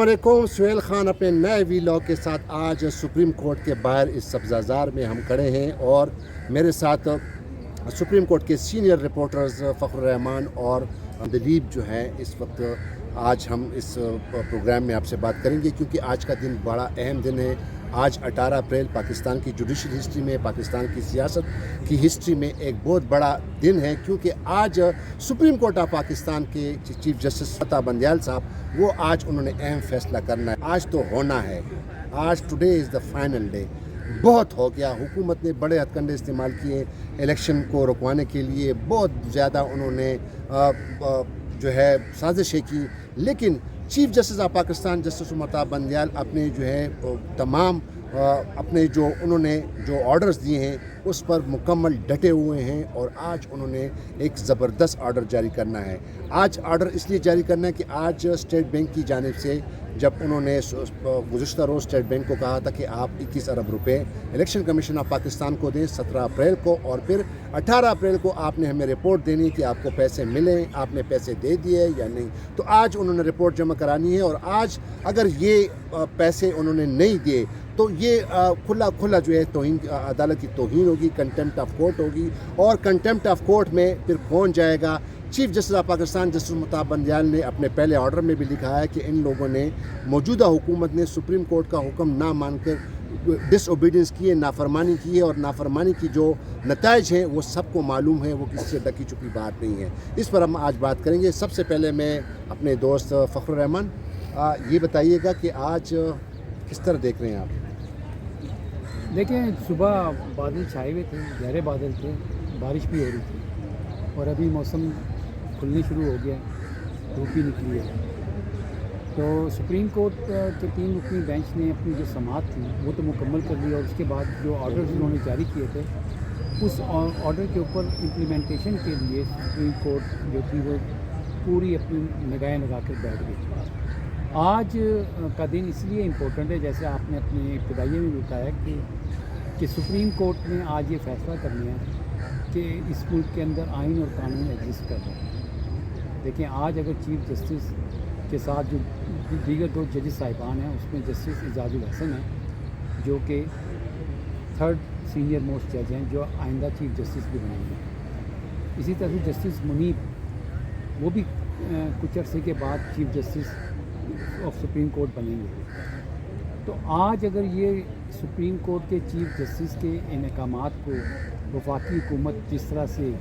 अस्सलामुअलैकुम। सुहेल ख़ान अपने नए वीलॉग के साथ आज सुप्रीम कोर्ट के बाहर इस सब्ज़ाज़ार में हम खड़े हैं और मेरे साथ सुप्रीम कोर्ट के सीनियर रिपोर्टर्स फ़खरुर रहमान और दिलीप जो हैं इस वक्त। आज हम इस प्रोग्राम में आपसे बात करेंगे क्योंकि आज का दिन बड़ा अहम दिन है। आज 18 अप्रैल पाकिस्तान की जुडिशल हिस्ट्री में, पाकिस्तान की सियासत की हिस्ट्री में एक बहुत बड़ा दिन है क्योंकि आज सुप्रीम कोर्ट ऑफ पाकिस्तान के चीफ जस्टिस फता बंदयाल साहब वो आज उन्होंने अहम फैसला करना है। आज तो होना है, आज today is the final day. बहुत हो गया, हुकूमत ने बड़े हथकंडे इस्तेमाल किए इलेक्शन को रुकवाने के लिए, बहुत ज़्यादा उन्होंने जो है साजिशें की, लेकिन chief justice of Pakistan justice फता बंदयाल अपने जो है तमाम अपने जो उन्होंने जो ऑर्डर्स दिए हैं उस पर मुकम्मल डटे हुए हैं और आज उन्होंने एक ज़बरदस्त ऑर्डर जारी करना है। आज ऑर्डर इसलिए जारी करना है कि आज स्टेट बैंक की जानिब से जब उन्होंने गुज़िश्ता रोज़ स्टेट बैंक को कहा था कि आप 21 अरब रुपए इलेक्शन कमीशन ऑफ पाकिस्तान को दें 17 अप्रैल को, और फिर 18 अप्रैल को आपने हमें रिपोर्ट देनी है कि आपको पैसे मिले, आपने पैसे दे दिए या नहीं। तो आज उन्होंने रिपोर्ट जमा करानी है और आज अगर ये पैसे उन्होंने नहीं दिए तो ये खुला जो है तौहीन अदालत की तौहीन होगी, कंटेम्प्ट ऑफ कोर्ट होगी, और कंटेम्प्ट ऑफ कोर्ट में फिर कौन जाएगा। Chief justice of Pakistan justice फता बंदयाल ने अपने पहले ऑर्डर में भी लिखा है कि इन लोगों ने मौजूदा हुकूमत ने सुप्रीम कोर्ट का हुक्म ना मानकर डिसओबीडियंस की है, नाफरमानी की है, और नाफरमानी की जो नताइज हैं वो सबको मालूम है, वो किसी से ढकी छुपी बात नहीं है। इस पर हम आज बात करेंगे। सबसे पहले मैं अपने दोस्त फ़खरुर रहमान ये बताइएगा कि आज किस तरह देख रहे हैं आप? देखें, सुबह बादल छाए हुए थे, गहरे बादल थे, बारिश भी हो रही थी और अभी मौसम खुलने शुरू हो गया, धूप भी निकली है। तो सुप्रीम कोर्ट के 3 रुकनी बेंच ने अपनी जो समाअत थी वो तो मुकम्मल कर ली और उसके बाद जो ऑर्डर्स उन्होंने जारी किए थे उस ऑर्डर के ऊपर इम्प्लीमेंटेशन के लिए सुप्रीम कोर्ट जो थी वो पूरी अपनी निगाहें लगा कर बैठ गई। आज का दिन इसलिए इम्पोर्टेंट है, जैसे आपने अपने इब्तिदाइये में बताया कि सुप्रीम कोर्ट ने आज ये फ़ैसला कर लिया कि इस मुल्क के अंदर आइन और कानून एग्जिस्ट कर रहे हैं। देखिए, आज अगर चीफ जस्टिस के साथ जो दीगर 2 जजेस साहिबान हैं उसमें जस्टिस एजाजुल हसन हैं जो कि 3rd सीनियर मोस्ट जज हैं, जो आइंदा चीफ जस्टिस भी बनेंगे। इसी तरह से जस्टिस मुनीब वो भी कुछ अर्से के बाद chief justice of supreme court बनेंगे। तो आज अगर ये सुप्रीम कोर्ट के चीफ जस्टिस के इनकामात को वफाकी हुकूमत जिस तरह से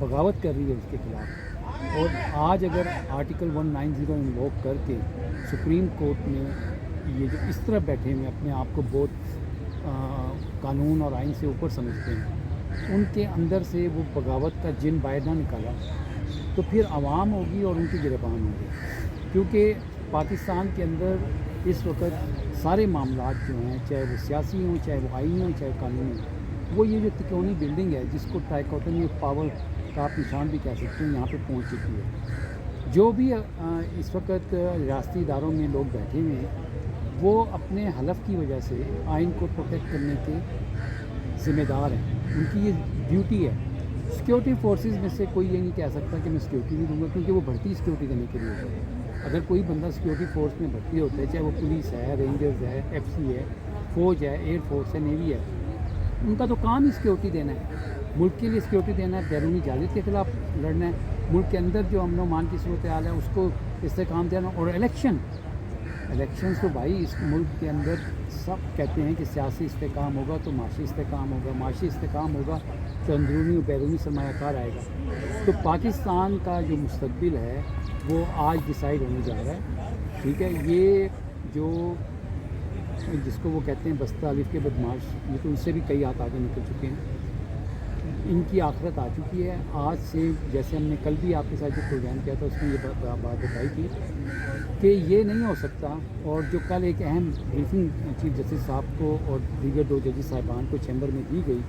बगावत कर रही है उसके ख़िलाफ़, और आज अगर आर्टिकल 190 इन्वोक करके सुप्रीम कोर्ट में ये जो इस तरह बैठे हुए अपने आप को बहुत कानून और आइन से ऊपर समझते हैं, उनके अंदर से वो बगावत का जिन बाहर ना निकाला तो फिर आवाम होगी और उनकी गिरबान होगी। क्योंकि पाकिस्तान के अंदर इस वक्त सारे मामलात जो हैं, चाहे वो सियासी हों, चाहे वो आईनी हों, चाहे कानूनी हों, वो ये जो तिकोनी बिल्डिंग है जिसको ट्राइकोटोमी ऑफ पावर का आप निशान भी कह सकते हैं, यहाँ पे पहुँच चुकी है। जो भी इस वक्त रियासती इदारों में लोग बैठे हुए हैं वो अपने हलफ की वजह से आइन को प्रोटेक्ट करने के ज़िम्मेदार हैं, उनकी ये ड्यूटी है। सिक्योरिटी फोर्सेस में से कोई ये नहीं कह सकता कि मैं सिक्योरिटी नहीं दूँगा, क्योंकि वो भर्ती सिक्योरिटी देने के लिए होती है। अगर कोई बंदा सिक्योरिटी फोर्स में भर्ती होता है, चाहे वो पुलिस है, रेंजर्स है, FC है, फ़ौज है, एयर फोर्स है, नेवी है, उनका तो काम ही सिक्योरिटी देना है, मुल्क के लिए सिक्योरिटी देना है, बैरूनी जालियत के ख़िलाफ़ लड़ना है, मुल्क के अंदर जो अमन मान की सूरत हाल है उसको इस्तेकाम देना। और इलेक्शंस तो भाई इस मुल्क के अंदर सब कहते हैं कि सियासी इस्तेकाम होगा तो माशी इस्तेकाम होगा, माशी इस्तेकाम होगा तो अंदरूनी और बैरूनी सरमायाकार आएगा। तो पाकिस्तान का जो मुस्तकबिल है वो आज डिसाइड होने जा रहा है। ठीक है, ये जो जिसको वो कहते हैं बस्ता अलिफ के बदमाश, ये तो उससे भी कई हाथ आगे निकल चुके हैं, इनकी आखिरत आ चुकी है। आज से जैसे हमने कल भी आपके साथ जो प्रोग्राम किया था उसमें ये बात बताई थी कि ये नहीं हो सकता। और जो कल एक अहम ब्रीफिंग चीफ जस्टिस साहब को और दीगर 2 जजेस साहिबान को चैम्बर में दी गई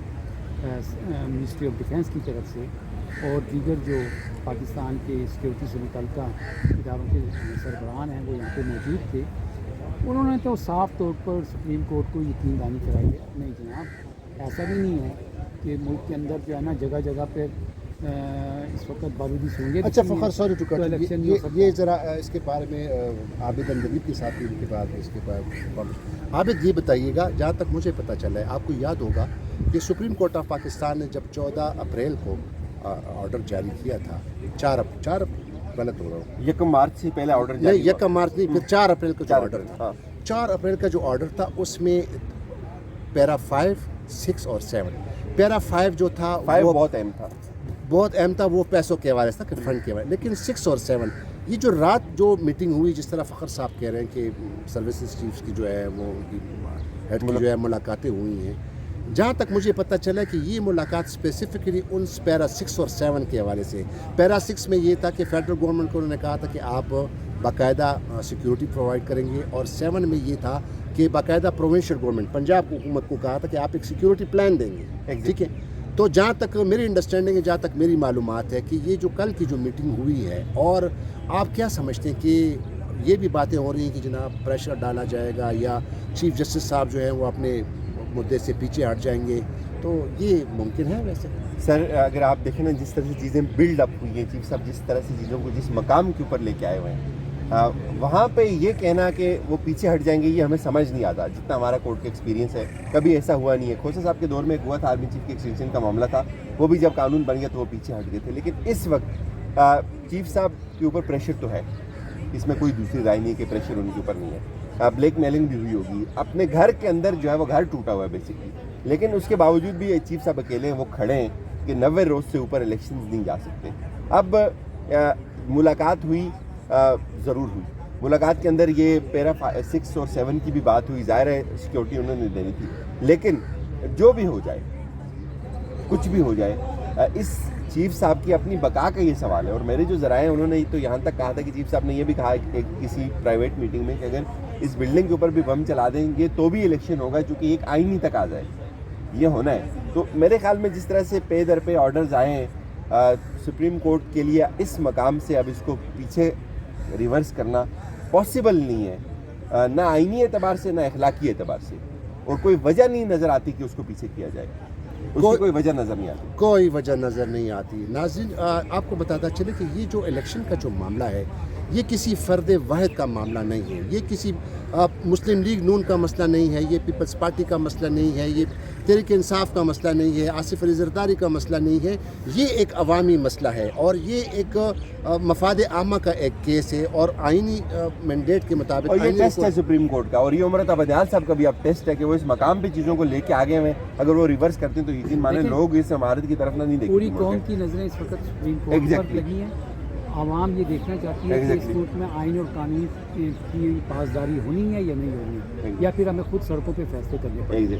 मिनिस्ट्री ऑफ डिफेंस की तरफ से, और दीगर जो पाकिस्तान के सिक्योरिटी से मुतल्लिका इदारों के सरबराहान हैं वो यहाँ पे मौजूद थे, उन्होंने तो साफ़ तौर पर सुप्रीम कोर्ट को यकीन दहानी कराई है। नहीं जनाब, ऐसा भी नहीं है कि मुल्क के अंदर जो है ना जगह जगह पर اس وقت بارودی سہولت اچھا فخر سوری ٹو کٹ الیکشن نہیں ہو سکتا. یہ ذرا اس کے بارے میں عابد اندلیب کے ساتھ ان کے بعد اس کے بعد عابد یہ بتائیے گا جہاں تک مجھے پتہ چلا ہے آپ کو یاد ہوگا کہ سپریم کورٹ آف پاکستان نے جب 14 اپریل کو آرڈر جاری کیا تھا 4 غلط ہو رہا ہوں 1 مارچ سے پہلے آرڈر نہیں 1 مارچ نہیں پھر 4 اپریل کا جو آرڈر تھا 4 اپریل کا جو آرڈر تھا اس میں پیرا 5, 6 اور 7 پیرا 5 جو تھا 5 وہ بہت اہم تھا وہ پیسوں کے حوالے سے تھا کہ فنڈ کے حوالے لیکن 6 اور 7 یہ جو رات جو میٹنگ ہوئی جس طرح فخر صاحب کہہ رہے ہیں کہ سروسز چیفس کی جو ہے وہ ان کی ہیڈ کی جو ہے ملاقاتیں ہوئی ہیں جہاں تک مجھے پتہ چلا کہ یہ ملاقات اسپیسیفکلی ان پیرا 6 اور 7 کے حوالے سے پیرا 6 میں یہ تھا کہ فیڈرل گورنمنٹ کو انہوں نے کہا تھا کہ آپ باقاعدہ سیکیورٹی پرووائڈ کریں گے اور 7 میں یہ تھا کہ باقاعدہ پروونشل گورنمنٹ پنجاب حکومت کو کہا تھا کہ آپ ایک سیکیورٹی پلان دیں گے ٹھیک ہے. تو جہاں تک میری انڈرسٹینڈنگ ہے جہاں تک میری معلومات ہے کہ یہ جو کل کی جو میٹنگ ہوئی ہے اور آپ کیا سمجھتے ہیں کہ یہ بھی باتیں ہو رہی ہیں کہ جناب پریشر ڈالا جائے گا یا چیف جسٹس صاحب جو ہیں وہ اپنے مدعے سے پیچھے ہٹ جائیں گے تو یہ ممکن ہے ویسے سر اگر آپ دیکھیں نا جس طرح سے چیزیں بلڈ اپ ہوئی ہیں چیف صاحب جس طرح سے چیزوں کو جس مقام کے اوپر لے کے آئے ہوئے ہیں وہاں پہ یہ کہنا کہ وہ پیچھے ہٹ جائیں گے یہ ہمیں سمجھ نہیں آتا جتنا ہمارا کورٹ کا ایکسپیرینس ہے کبھی ایسا ہوا نہیں ہے. کھوسا صاحب کے دور میں ایک ہوا تھا آرمی چیف کی ایکسٹینشن کا معاملہ تھا وہ بھی جب قانون بن گیا تو وہ پیچھے ہٹ گئے تھے لیکن اس وقت چیف صاحب کے اوپر پریشر تو ہے اس میں کوئی دوسری رائے نہیں ہے کہ پریشر ان کے اوپر نہیں ہے. بلیک میلنگ بھی ہوئی ہوگی اپنے گھر کے اندر جو ہے وہ گھر ٹوٹا ہوا ہے بیسکلی لیکن اس کے باوجود بھی چیف صاحب اکیلے ہیں وہ کھڑے ہیں کہ 90 روز سے اوپر الیکشنز نہیں جا سکتے. اب ملاقات ہوئی ضرور ہوئی ملاقات کے اندر یہ پیرا 6 اور 7 کی بھی بات ہوئی ظاہر ہے سیکیورٹی انہوں نے دینی تھی لیکن جو بھی ہو جائے کچھ بھی ہو جائے اس چیف صاحب کی اپنی بقا کا یہ سوال ہے اور میرے جو ذرائع ہیں انہوں نے تو یہاں تک کہا تھا کہ چیف صاحب نے یہ بھی کہا کسی پرائیویٹ میٹنگ میں کہ اگر اس بلڈنگ کے اوپر بھی بم چلا دیں گے تو بھی الیکشن ہوگا چونکہ ایک آئینی تقاضا ہے یہ ہونا ہے. تو میرے خیال میں جس طرح سے پے در پہ آرڈرز آئے ہیں سپریم کورٹ کے لیے اس مقام سے اب اس کو پیچھے ریورس کرنا پاسبل نہیں ہے نہ آئینی اعتبار سے نہ اخلاقی اعتبار سے اور کوئی وجہ نہیں نظر آتی کہ اس کو پیچھے کیا جائے اس کی کوئی وجہ نظر نہیں آتی کوئی وجہ نظر نہیں آتی. ناظرین آپ کو بتاتا چلے کہ یہ جو الیکشن کا جو معاملہ ہے یہ کسی فرد واحد کا معاملہ نہیں ہے یہ کسی مسلم لیگ نون کا مسئلہ نہیں ہے یہ پیپلز پارٹی کا مسئلہ نہیں ہے یہ تحریک انصاف کا مسئلہ نہیں ہے آصف علی زرداری کا مسئلہ نہیں ہے یہ ایک عوامی مسئلہ ہے اور یہ ایک مفاد عامہ کا ایک کیس ہے اور آئینی مینڈیٹ کے مطابق اور یہ ٹیسٹ ہے سپریم کورٹ کا اور یہ عمرت عبدیال صاحب کا بھی اب ٹیسٹ ہے کہ وہ اس مقام پہ چیزوں کو لے کے آگے ہوئے اگر وہ ریورس کرتے ہیں تو یقین مانے لوگ اس عمارت کی طرف نہ نہیں دیکھیں پوری قوم کی نظریں اس وقت سپریم کورٹ پر لگی ہیں. عوام یہ دیکھنا چاہتی ہے کہ اس ملک میں آئین اور قانون کی پاسداری ہونی ہے یا نہیں ہونی ہے یا پھر ہمیں خود سڑکوں پہ فیصلے کرنے پڑیں گے.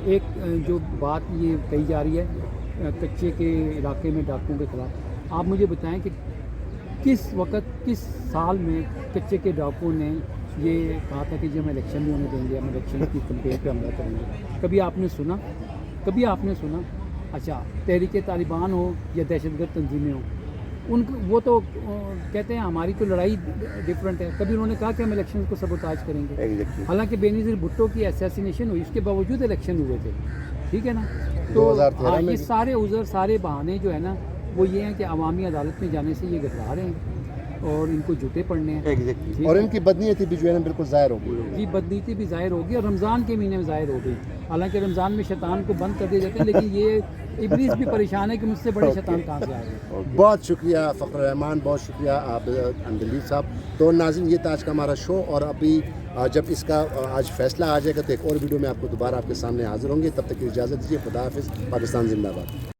ایک جو بات یہ کہی جا رہی ہے کچے کے علاقے میں ڈاکوؤں کے خلاف آپ مجھے بتائیں کہ کس وقت کس سال میں کچے کے ڈاکوؤں نے یہ کہا تھا کہ جی ہم الیکشن نہیں ہونے دیں گے ہم الیکشن کی کمپین پہ حملہ کریں گے کبھی آپ نے سنا اچھا تحریک طالبان ہو یا دہشت گرد تنظیمیں ہوں وہ تو کہتے ہیں ہماری تو لڑائی ڈفرینٹ ہے کبھی انہوں نے کہا کہ ہم الیکشن کو سبوتاج کریں گے حالانکہ بے نظیر بھٹو کی اسیسینیشن ہوئی اس کے باوجود الیکشن ہوئے تھے ٹھیک ہے نا. تو یہ سارے عذر سارے بہانے جو ہے نا وہ یہ ہیں کہ عوامی عدالت میں جانے سے یہ گھبرا رہے ہیں اور ان کو جوتے پڑنے ہیں اور ان کی بدنیتی بھی جو ہے نا بالکل ظاہر ہو گئی جی بدنیتی بھی ظاہر ہوگی اور رمضان کے مہینے میں ظاہر ہو گئی حالانکہ رمضان میں شیطان کو بند کر دیے جاتے ہیں لیکن یہ ابلیس بھی پریشان ہے کہ مجھ سے بڑے شیطان کہاں سے آ گئے. بہت شکریہ فخر الرحمان بہت شکریہ عابد اندلیب صاحب. تو ناظرین یہ تھا آج کا ہمارا شو اور ابھی جب اس کا آج فیصلہ آ جائے گا تو ایک اور ویڈیو میں آپ کو دوبارہ آپ کے سامنے حاضر ہوں گے. تب تک کی اجازت دیجیے. خدا حافظ. پاکستان زندہ باد.